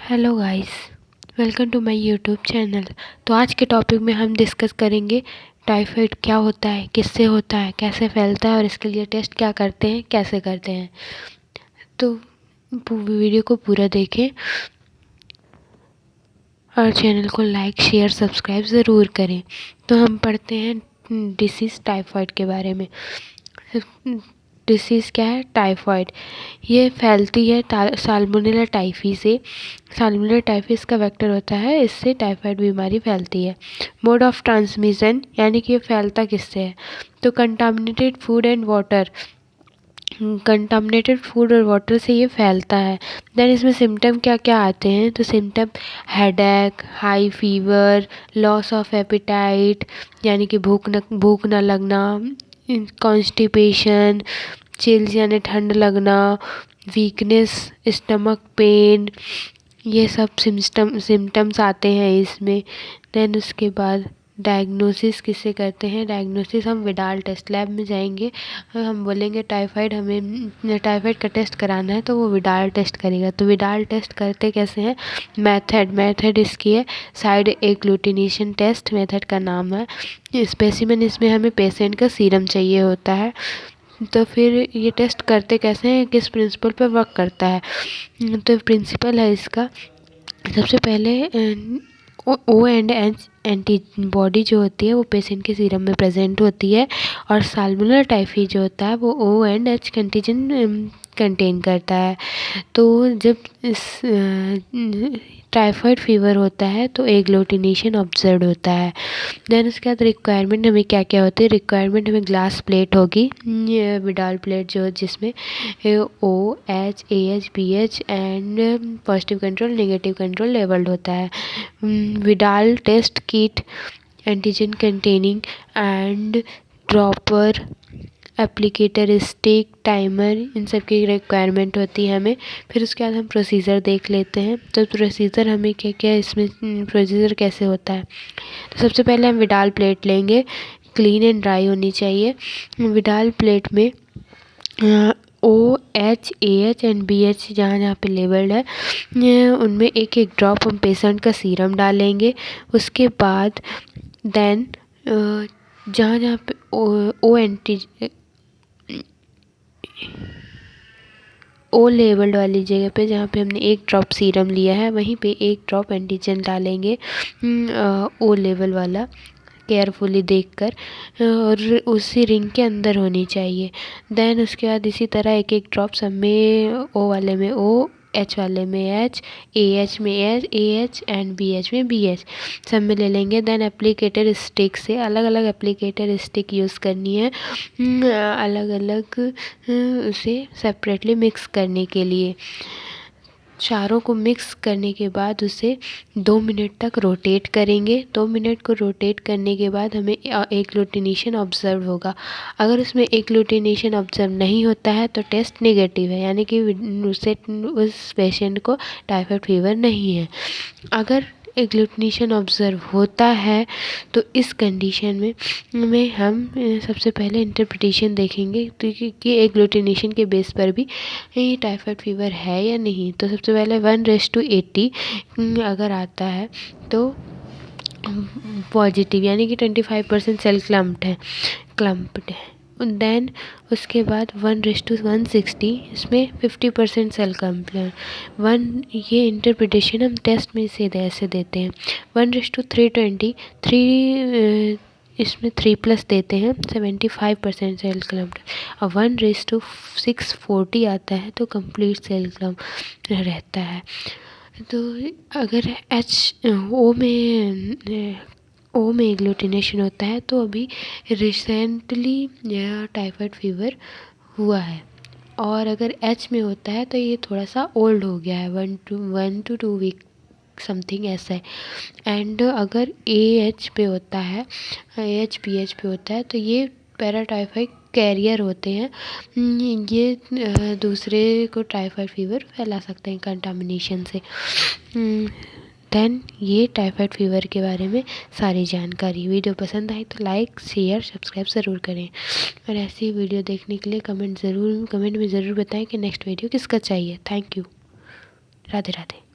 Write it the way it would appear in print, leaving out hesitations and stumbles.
Hello guys, welcome to my YouTube channel. तो आज के टॉपिक में हम डिस्कस करेंगे टाइफाइड क्या होता है, किससे होता है, कैसे फैलता है और इसके लिए टेस्ट क्या करते हैं, कैसे करते हैं। तो वीडियो को पूरा देखें और चैनल को लाइक शेयर सब्सक्राइब ज़रूर करें। तो हम पढ़ते हैं डिसीज़ टाइफाइड के बारे में। डिसीज़ क्या है? टाइफाइड। ये फैलती है साल्मोनेला टाइफी से। साल्मोनेला टाइफी इसका वेक्टर होता है, इससे टाइफाइड बीमारी फैलती है। मोड ऑफ ट्रांसमिशन यानी कि ये फैलता किससे है? तो contaminated food and water, contaminated food और वाटर से ये फैलता है। देन इसमें सिम्टम क्या क्या आते हैं? तो symptom headache, high fever, loss of appetite यानी कि भूख न लगना, कॉन्स्टिपेशन, चिल्स यानी ठंड लगना, वीकनेस, स्टमक पेन, ये सब सिम्टम्स आते हैं इसमें। देन उसके बाद डायग्नोसिस किससे करते हैं? डायग्नोसिस हम विडाल टेस्ट लैब में जाएंगे, हम बोलेंगे टाइफाइड, हमें टाइफाइड का टेस्ट कराना है, तो वो विडाल टेस्ट करेगा। तो विडाल टेस्ट करते कैसे हैं? मेथड इसकी है साइड एग्लूटिनेशन टेस्ट, मेथड का नाम है। स्पेसिमेन इसमें हमें पेशेंट का सीरम चाहिए होता है। तो फिर ये टेस्ट करते कैसे हैं, किस प्रिंसिपल पर वर्क करता है? तो प्रिंसिपल है इसका, सबसे पहले ओ एंड एंटीबॉडी जो होती है वो पेशेंट के सीरम में प्रेजेंट होती है, और साल्मोनेला टाइफी जो होता है वो ओ एंड एच कंटीजन कंटेन करता है। तो जब इस टाइफाइड फीवर होता है तो एग्लूटिनेशन ऑब्जर्व होता है। देन उसके बाद रिक्वायरमेंट हमें क्या क्या होती है? रिक्वायरमेंट हमें ग्लास प्लेट होगी, ये विडाल प्लेट जो जिसमें O H A H B H and positive control negative control labelled होता है। Widal test kit, antigen containing and dropper, applicator stick, timer, इन सब की रिक्वायरमेंट होती है हमें। फिर उसके बाद हम प्रोसीजर देख लेते हैं। तो प्रोसीजर हमें क्या क्या इसमें, प्रोसीजर कैसे होता है? तो सबसे पहले हम विडाल प्लेट लेंगे, क्लीन एंड ड्राई होनी चाहिए। विडाल प्लेट में O H A H and B H जहाँ जहाँ पे लेबल्ड है उनमें एक एक ड्रॉप हम पेशेंट का सीरम डालेंगे। उसके बाद देन जहाँ जहाँ पे ओ लेबल्ड वाली जगह पे जहाँ पे हमने एक ड्रॉप सीरम लिया है वहीं पे एक ड्रॉप एंटीजन डालेंगे, ओ लेवल वाला, केयरफुली देखकर, और उसी रिंग के अंदर होनी चाहिए। देन उसके बाद इसी तरह एक एक ड्रॉप सब में, ओ वाले में ओ, एच वाले में एच, ए एच में H, A H and B H में बी एच, सब में ले लेंगे। देन एप्लीकेटर स्टिक से अलग अलग एप्लीकेटर स्टिक यूज़ करनी है, अलग अलग उसे सेपरेटली मिक्स करने के लिए। चारों को मिक्स करने के बाद उसे 2 मिनट तक रोटेट करेंगे। 2 मिनट को रोटेट करने के बाद हमें एग्लूटिनेशन ऑब्जर्व होगा। अगर उसमें एग्लूटिनेशन ऑब्जर्व नहीं होता है तो टेस्ट नेगेटिव है, यानी कि उस पेशेंट को टाइफाइड फीवर नहीं है। अगर एग्लूटिनेशन ऑब्जर्व होता है तो इस कंडीशन में हम सबसे पहले इंटरप्रिटेशन देखेंगे तो कि एग्लूटिनेशन के बेस पर भी ये टाइफाइड फीवर है या नहीं। तो सबसे पहले 1:80 अगर आता है तो पॉजिटिव, यानी कि 25% सेल क्लम्प्ड है। देन उसके बाद 1:160 इसमें 50% सेल कंप्लेंट वन, ये इंटरप्रिटेशन हम टेस्ट में से ऐसे देते हैं। 1:320 3 इसमें 3+ देते हैं, 75% सेल क्लम्प्ड। और 1:640 आता है तो कंप्लीट सेल क्लम्प रहता है। तो अगर ओ में एग्लूटिनेशन होता है तो अभी रिसेंटली यह टाइफाइड फीवर हुआ है, और अगर एच में होता है तो ये थोड़ा सा ओल्ड हो गया है, 1 to 2 वीक समथिंग ऐसा है। एंड अगर ए एच पे होता है, ए एच पी एच पे होता है तो ये पैराटाइफाइड कैरियर होते हैं, ये दूसरे को टाइफाइड फीवर फैला सकते हैं कंटामिनेशन से। देन ये टाइफाइड फीवर के बारे में सारी जानकारी। वीडियो पसंद आई तो लाइक शेयर सब्सक्राइब ज़रूर करें, और ऐसी वीडियो देखने के लिए कमेंट में ज़रूर बताएं कि नेक्स्ट वीडियो किसका चाहिए। Thank you. राधे राधे।